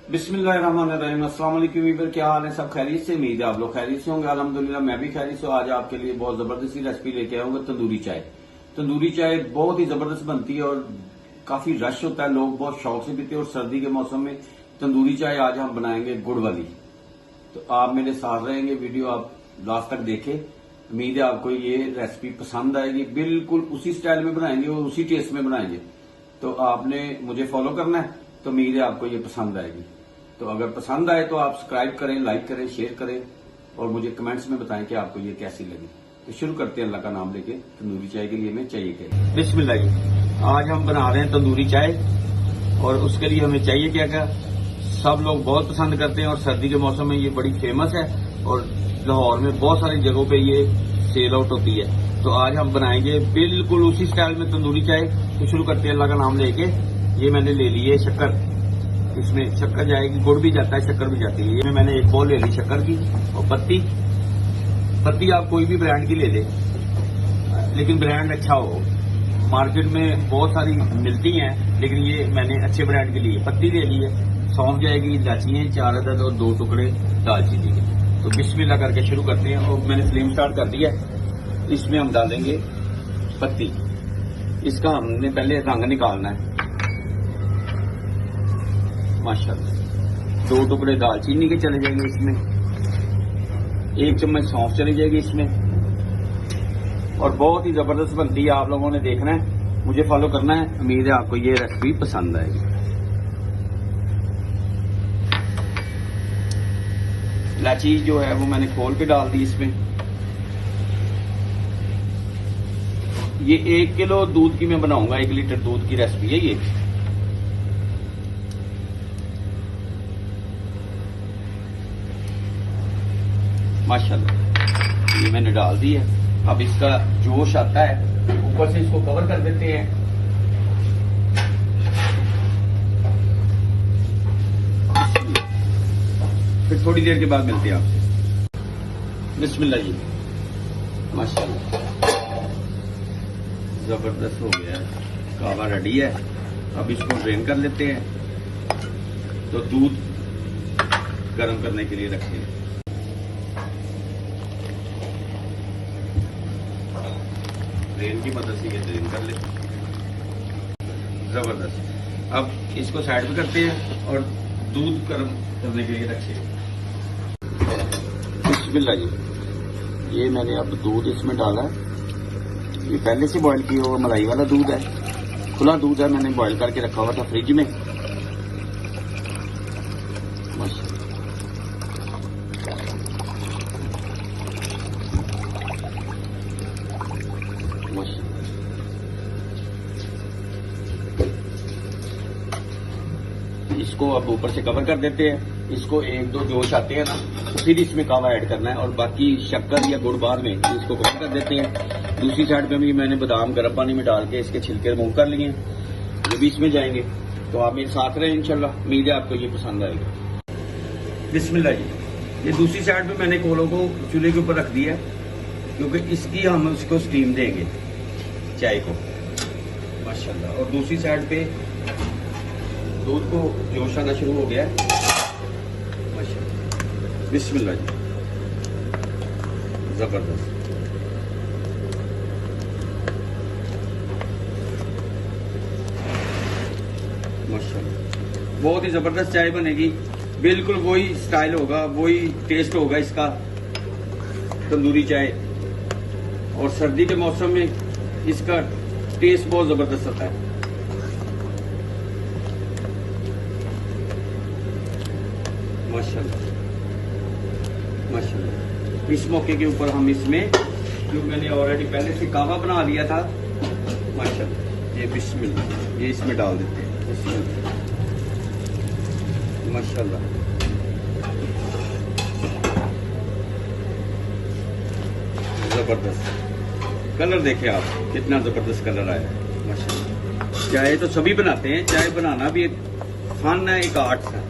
बिस्मिल्लाहिर्रहमानिर्रहीम। अस्सलाम वालेकुम वीवर, क्या हाल है? सब खैरियत से? उम्मीद है आप लोग खैरियत से होंगे। अल्हम्दुलिल्लाह मैं भी खैरियत से। आज आपके लिए बहुत जबरदस्ती रेसिपी लेके आऊंगा, तंदूरी चाय। तंदूरी चाय बहुत ही जबरदस्त बनती है और काफी रश होता है, लोग बहुत शौक से पीते हैं। और सर्दी के मौसम में तंदूरी चाय आज हम बनाएंगे गुड़ वाली। तो आप मेरे साथ रहेंगे, वीडियो आप लास्ट तक देखें। उम्मीद है आपको ये रेसिपी पसंद आएगी। बिल्कुल उसी स्टाइल में बनाएंगे और उसी टेस्ट में बनाएंगे। तो आपने मुझे फॉलो करना है, तो उम्मीद है आपको ये पसंद आएगी। तो अगर पसंद आए तो आप सब्सक्राइब करें, लाइक करें, शेयर करें और मुझे कमेंट्स में बताएं कि आपको ये कैसी लगी। तो शुरू करते हैं अल्लाह का नाम लेके। तंदूरी चाय के लिए हमें चाहिए क्या? बिस्मिल्लाह जी। आज हम बना रहे हैं तंदूरी चाय और उसके लिए हमें चाहिए क्या क्या। सब लोग बहुत पसंद करते हैं और सर्दी के मौसम में ये बड़ी फेमस है और लाहौर में बहुत सारी जगहों पे ये सेल आउट होती है। तो आज हम बनाएंगे बिल्कुल उसी स्टाइल में तंदूरी चाय। तो शुरू करते हैं अल्लाह का नाम लेके। ये मैंने ले ली है शक्कर, इसमें शक्कर जाएगी, गुड़ भी जाता है, शक्कर भी जाती है। ये मैंने एक बॉल ले ली शक्कर की। और पत्ती आप कोई भी ब्रांड की ले ले, लेकिन ब्रांड अच्छा हो। मार्केट में बहुत सारी मिलती हैं, लेकिन ये मैंने अच्छे ब्रांड की ली है। पत्ती ले ली है, सौंफ जाएगी, इलायची 4 अदद और 2 टुकड़े दालचीनी के। तो बिस्मिल्लाह करके शुरू करते हैं। और मैंने फ्लेम स्टार्ट कर दिया है। इसमें हम डालेंगे पत्ती। इसका हमने पहले रंग निकालना है। माशाल्लाह 2 टुकड़े दालचीनी के चले जाएंगे इसमें, 1 चम्मच सौंफ चली जाएगी इसमें। और बहुत ही जबरदस्त बनती है, आप लोगों ने देखना है, मुझे फॉलो करना है। उम्मीद है आपको ये रेसिपी पसंद आएगी। इलायची जो है वो मैंने खोल के डाल दी इसमें। ये 1 किलो दूध की मैं बनाऊंगा, 1 लीटर दूध की रेसिपी है ये। माशाल्लाह ये मैंने डाल दी है। अब इसका जोश आता है, ऊपर से इसको कवर कर देते हैं। फिर थोड़ी देर के बाद मिलते हैं आपसे। बिस्मिल्लाह जी। माशाल्लाह जबरदस्त हो गया है, कावा रेडी है। अब इसको ड्रेन कर लेते हैं। तो दूध गर्म करने के लिए रखते हैं। ड्रेन की मदद से ये ड्रेन कर लेते हैं। जबरदस्त। अब इसको साइड में करते हैं और दूध गर्म करने के लिए रखते हैं। बिस्मिल्लाह जी। ये मैंने अब दूध इसमें डाला है। ये पहले से बॉईल किया हुआ मलाई वाला दूध है, खुला दूध है, मैंने बॉईल करके रखा हुआ था फ्रिज में। इसको अब ऊपर से कवर कर देते हैं। इसको 1-2 जोश आते हैं ना, तो फिर इसमें कावा ऐड करना है और बाकी शक्कर या गुड़ बाद में इसको कवर कर देते हैं। दूसरी साइड पे भी मैंने बादाम गर्म पानी में डाल के इसके छिलके रिमूव कर लिए, ये भी इसमें जाएंगे। तो आप मेरे साथ रहें इंशाल्लाह। उम्मीद है आपको ये पसंद आएगी। बिस्मिल्लाह जी। ये दूसरी साइड पे मैंने कोलों को चूल्हे के ऊपर रख दिया है, क्योंकि इसकी हम उसको स्टीम देंगे चाय को। माशाल्लाह। और दूसरी साइड पे दूध को जोश आना शुरू हो गया है। माशाल्लाह। बिस्मिल्लाह जी। जबरदस्त। माशाल्लाह बहुत ही जबरदस्त चाय बनेगी। बिल्कुल वही स्टाइल होगा, वही टेस्ट होगा इसका, तंदूरी चाय। और सर्दी के मौसम में इसका टेस्ट बहुत जबरदस्त होता है। माशाल्लाह माशाल्लाह। इस मौके के ऊपर हम इसमें जो मैंने ऑलरेडी पहले से कावा बना लिया था, माशाल्लाह, ये बिस्मिल्लाह, ये इसमें डाल देते हैं। माशाल्लाह जबरदस्त कलर देखें आप, कितना जबरदस्त कलर आया है। माशाल्लाह। चाय तो सभी बनाते हैं, चाय बनाना भी एक फन है, एक आर्ट है।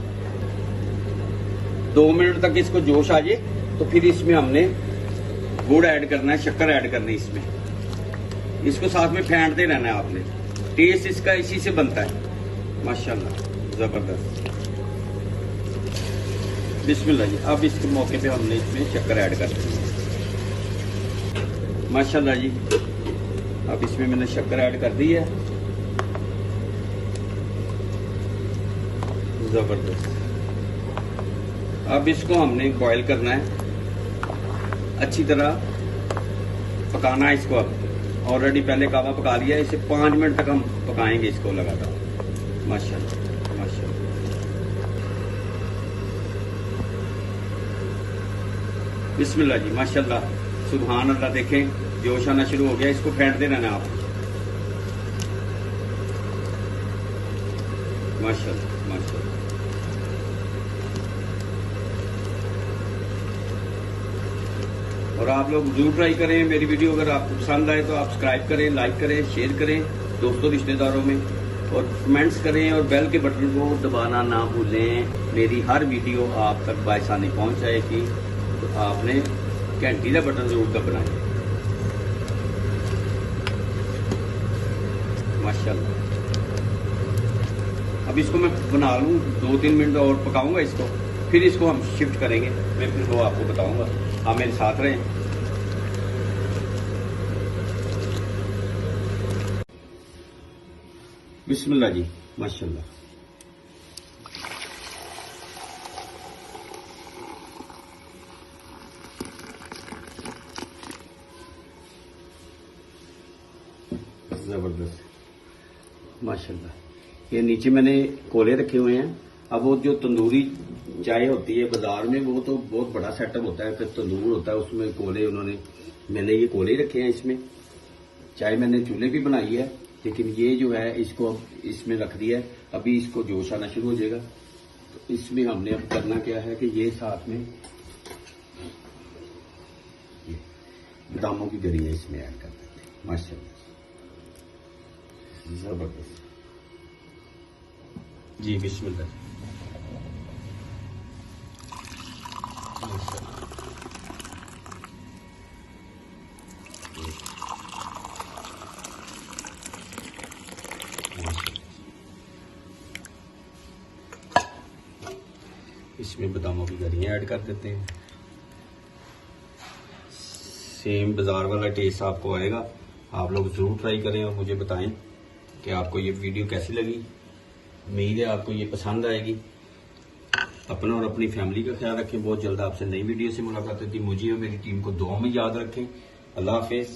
2 मिनट तक इसको जोश आ जाए तो फिर इसमें हमने गुड़ ऐड करना है, शक्कर ऐड करनी है इसमें। इसको साथ में फेंटते रहना है आपने। टेस्ट इसका इसी से बनता है। माशाल्लाह जबरदस्त। बिस्मिल्लाह जी। अब इस मौके पे हमने इसमें शक्कर ऐड कर दी माशाल्लाह जी। अब इसमें मैंने शक्कर ऐड कर दी है, जबरदस्त। अब इसको हमने बॉईल करना है, अच्छी तरह पकाना है इसको। अब ऑलरेडी पहले कावा पका लिया है, इसे 5 मिनट तक हम पकाएंगे इसको लगातार। माशाल्लाह माशाल्लाह। बिस्मिल्लाह जी माशाल्लाह, सुभान अल्लाह। देखें जोश आना शुरू हो गया, इसको फेंटते रहना आप। माशाल्लाह माशाल्लाह। और आप लोग जरूर ट्राई करें मेरी वीडियो। अगर आपको पसंद आए तो आप सब्सक्राइब करें, लाइक करें, शेयर करें दोस्तों रिश्तेदारों में, और कमेंट्स करें और बेल के बटन को दबाना ना भूलें। मेरी हर वीडियो आप तक बासानी पहुंच जाएगी, तो आपने घंटी का बटन जरूर दबाना है। माशाल्लाह। अब इसको मैं बना लूं, 2-3 मिनट और पकाऊंगा इसको, फिर इसको हम शिफ्ट करेंगे। मैं फिर वो आपको बताऊंगा, आप मेरे साथ रहें। बिस्मिल्लाह जी माशाल्लाह। जबरदस्त माशाल्लाह। ये नीचे मैंने कोले रखे हुए हैं। अब वो जो तंदूरी चाय होती है बाजार में, वो तो बहुत बड़ा सेटअप होता है, फिर तंदूर होता है, उसमें कोले मैंने ये कोले रखे हैं। इसमें चाय मैंने चूल्हे भी बनाई है, लेकिन ये जो है इसको अब इसमें रख दिया है। अभी इसको जोश आना शुरू हो जाएगा, तो इसमें हमने अब करना क्या है कि ये साथ में बादामों की गड़ियां इसमें ऐड कर देते हैं। माशाल्लाह जबरदस्त जी। बिस्मिल्लाह। इसमें बादामों की गड़ियां ऐड कर देते हैं। सेम बाजार वाला टेस्ट आपको आएगा। आप लोग जरूर ट्राई करें और मुझे बताएं कि आपको ये वीडियो कैसी लगी। उम्मीद है आपको ये पसंद आएगी। अपना और अपनी फैमिली का ख्याल रखें। बहुत जल्द आपसे नई वीडियो से मुलाकात होती है। मुझे और मेरी टीम को दुआ में याद रखें। अल्लाह हाफिज।